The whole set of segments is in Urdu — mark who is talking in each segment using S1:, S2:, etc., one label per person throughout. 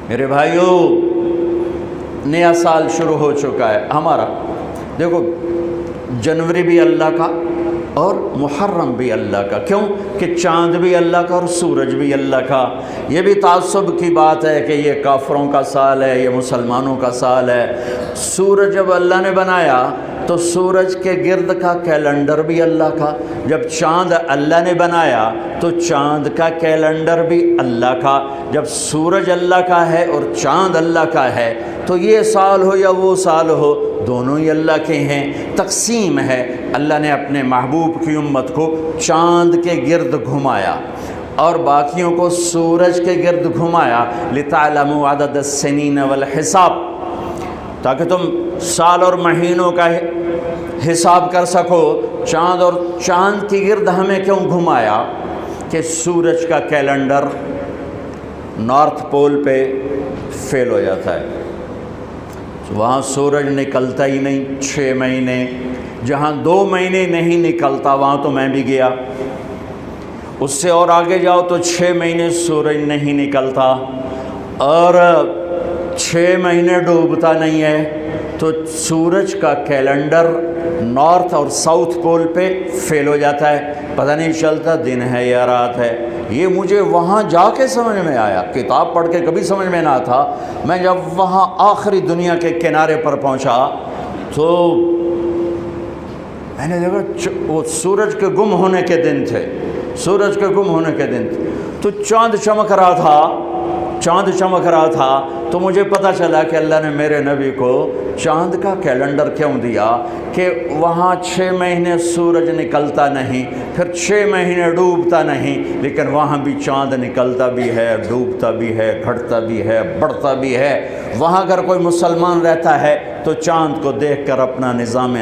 S1: میرے بھائیوں، نیا سال شروع ہو چکا ہے ہمارا۔ دیکھو، جنوری بھی اللہ کا اور محرم بھی اللہ کا۔ کیوں کہ چاند بھی اللہ کا اور سورج بھی اللہ کا۔ یہ بھی تعصب کی بات ہے کہ یہ کافروں کا سال ہے، یہ مسلمانوں کا سال ہے۔ سورج جب اللہ نے بنایا تو سورج کے گرد کا کیلنڈر بھی اللہ کا، جب چاند اللہ نے بنایا تو چاند کا کیلنڈر بھی اللہ کا۔ جب سورج اللہ کا ہے اور چاند اللہ کا ہے تو یہ سال ہو یا وہ سال ہو، دونوں ہی اللہ کے ہیں۔ تقسیم ہے، اللہ نے اپنے محبوب کی امت کو چاند کے گرد گھمایا اور باقیوں کو سورج کے گرد گھمایا، لِتَعْلَمُوا عَدَدَ السِّنِينَ وَالْحِسَابَ، تاکہ تم سال اور مہینوں کا حساب کر سکو۔ چاند اور چاند کی گرد ہمیں کیوں گھمایا؟ کہ سورج کا کیلنڈر نارتھ پول پہ فیل ہو جاتا ہے، وہاں سورج نکلتا ہی نہیں 6 مہینے۔ جہاں 2 مہینے نہیں نکلتا وہاں تو میں بھی گیا۔ اس سے اور آگے جاؤ تو 6 مہینے سورج نہیں نکلتا اور 6 مہینے ڈوبتا نہیں ہے، تو سورج کا کیلنڈر نارتھ اور ساؤتھ پول پہ فیل ہو جاتا ہے، پتہ نہیں چلتا دن ہے یا رات ہے۔ یہ مجھے وہاں جا کے سمجھ میں آیا، کتاب پڑھ کے کبھی سمجھ میں نہ تھا۔ میں جب وہاں آخری دنیا کے کنارے پر پہنچا تو میں نے دیکھا وہ سورج کے گم ہونے کے دن تھے، سورج کے گم ہونے کے دن تھے، تو چاند چمک رہا تھا، چاند چمک رہا تھا۔ تو مجھے پتہ چلا کہ اللہ نے میرے نبی کو چاند کا کیلنڈر کیوں دیا، کہ وہاں 6 مہینے سورج نکلتا نہیں، پھر 6 مہینے ڈوبتا نہیں، لیکن وہاں بھی چاند نکلتا بھی ہے، ڈوبتا بھی ہے، گھٹتا بھی ہے، بڑھتا بھی ہے۔ وہاں اگر کوئی مسلمان رہتا ہے تو چاند کو دیکھ کر اپنا نظام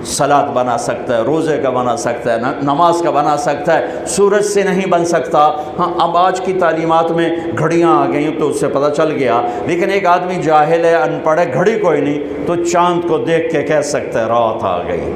S1: صلاۃ بنا سکتا ہے، روزے کا بنا سکتا ہے، نماز کا بنا سکتا ہے، سورج سے نہیں بن سکتا۔ ہاں، اب آج کی تعلیمات میں گھڑیاں آ گئیں تو اس سے پتہ چل گیا، لیکن ایک آدمی جاہل ہے، ان پڑھ ہے، گھڑی کوئی نہیں، تو چاند کو دیکھ کے کہہ سکتا ہے رات آ گئی،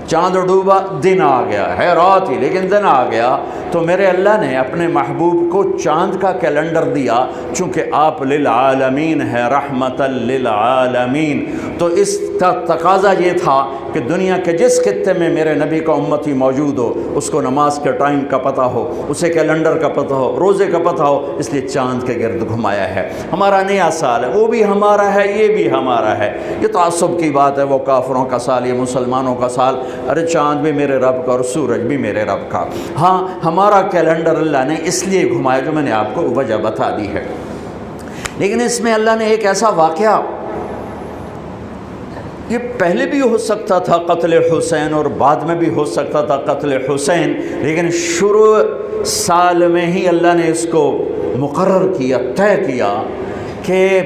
S1: چاند ڈوبا، دن آ گیا ہے، رات ہی لیکن دن آ گیا۔ تو میرے اللہ نے اپنے محبوب کو چاند کا کیلنڈر دیا، چونکہ آپ للعالمین ہے، رحمت للعالمین۔ تو اس کا تقاضا یہ تھا کہ دنیا کے جس خطے میں میرے نبی کا امتی موجود ہو، اس کو نماز کے ٹائم کا پتہ ہو، اسے کیلنڈر کا پتہ ہو، روزے کا پتہ ہو، اس لیے چاند کے گرد گھمایا ہے۔ ہمارا نیا سال ہے، وہ بھی ہمارا ہے، یہ بھی ہمارا ہے۔ یہ تعصب کی بات ہے، وہ کافروں کا سال، یہ مسلمانوں کا سال۔ ارے چاند بھی میرے رب کا اور سورج بھی میرے رب کا۔ ہاں، ہمارا کیلنڈر اللہ نے اس لیے گھمایا، جو میں نے آپ کو وجہ بتا دی ہے، لیکن اس میں اللہ نے ایک ایسا واقعہ، یہ پہلے بھی ہو سکتا تھا قتل حسین اور بعد میں بھی ہو سکتا تھا قتل حسین، لیکن شروع سال میں ہی اللہ نے اس کو مقرر کیا، طے کیا کہ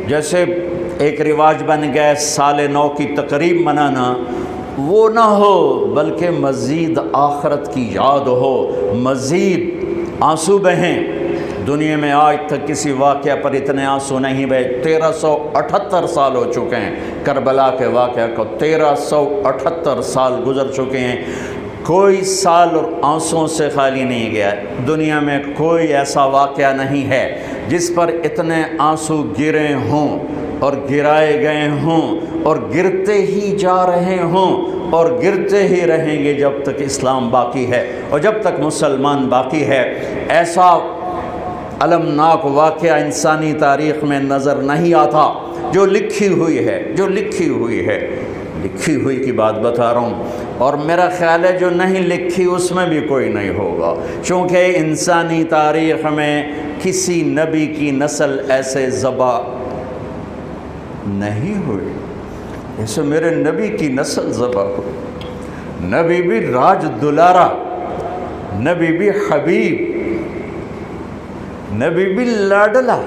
S1: جیسے ایک رواج بن گیا سال نو کی تقریب منانا، وہ نہ ہو بلکہ مزید آخرت کی یاد ہو، مزید آنسو بہیں۔ دنیا میں آج تک کسی واقعہ پر اتنے آنسو نہیں بہے۔ 1378 سال ہو چکے ہیں کربلا کے واقعہ کو، 1378 سال گزر چکے ہیں، کوئی سال اور آنسوؤں سے خالی نہیں گیا۔ دنیا میں کوئی ایسا واقعہ نہیں ہے جس پر اتنے آنسو گرے ہوں اور گرائے گئے ہوں اور گرتے ہی جا رہے ہوں اور گرتے ہی رہیں گے جب تک اسلام باقی ہے اور جب تک مسلمان باقی ہے۔ ایسا المناک واقعہ انسانی تاریخ میں نظر نہیں آتا جو لکھی ہوئی ہے، جو لکھی ہوئی ہے، لکھی ہوئی کی بات بتا رہا ہوں، اور میرا خیال ہے جو نہیں لکھی اس میں بھی کوئی نہیں ہوگا، چونکہ انسانی تاریخ میں کسی نبی کی نسل ایسے ذبح نہیں ہوئی جیسے میرے نبی کی نسل ذبح ہوئی۔ نبی بھی راج دلارا، نبی بھی حبیب، نبی بھی لاڈلا،